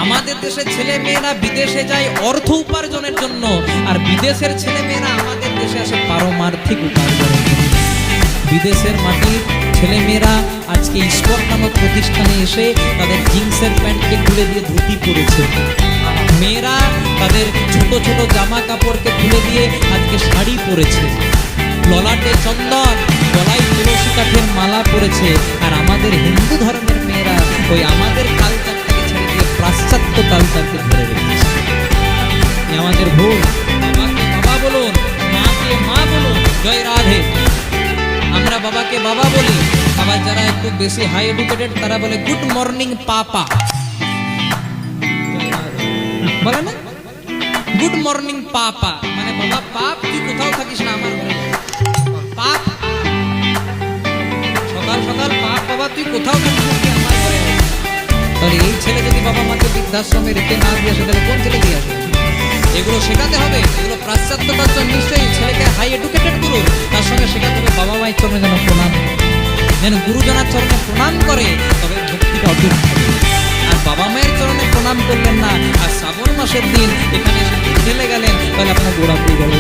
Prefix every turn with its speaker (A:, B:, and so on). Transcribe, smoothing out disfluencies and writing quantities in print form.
A: আমাদের দেশের ছেলে মেয়েরা বিদেশে যায় অর্থ উপার্জনের জন্য, আর বিদেশের ছেলে মেয়েরা আমাদের দেশে আসে পারমার্থিক উপার্জনের জন্য। বিদেশের মাটির ছেলে মেয়েরা আজকে স্কট নামক প্রতিষ্ঠানে এসে তাদের জিন্সের প্যান্টকে খুলে দিয়ে ধুতি পরেছে, মেয়েরা তাদের ছোট ছোট জামা কাপড়কে খুলে দিয়ে আজকে শাড়ি পরেছে, ললাটে চন্দন, গলায় তুলসী কাঠের মালা পরেছে। আর আমাদের হিন্দু ধর্মের মেয়েরা ওই আমাদের কালচারটাকে ছেড়ে দিয়ে পাশ্চাত্য কালচারকে ধরে রেখেছে। আমাদের ভুল। বাবাকে বাবা বলুন, মাকে মা বলুন, জয় রাধে। আমরা বাবাকে বাবা বলি, আবার যারা একটু বেশি হাই এডুকেটেড তারা বলে গুড মর্নিং পাপা, বলে না গুড মর্নিং পাপা, মানে বাবা পাপ, তুই কোথাও থাকিস না আমার ঘরে পাপ, সকাল সকাল পাপ বাবা তুই কোথাও থাকিস না আমার ঘরে। তাহলে এই ছেলে যদি বাবা মাকে বৃদ্ধাশ্রমে রেখে না দিয়ে আসে তাহলে কোন ছেলে দিয়ে আসে? এগুলো শেখাতে হবে, এগুলো পাশ্চাত্য কালচার। নিশ্চয়ই ছেলেকে হাই এডুকেটেড করুন, তার সঙ্গে শেখাতে হবে বাবা মায়ের চরণে যেন প্রণাম, যেন গুরুজনার চরণে প্রণাম করে, তবে ভক্তিটা অটুট থাকে। আর বাবা মায়ের চরণে প্রণাম করলেন না, আর শ্রাবণ মাসের দিন এখানে এসে ঢেলে গেলেন, তাহলে আপনার গোড়াপুরি গল্প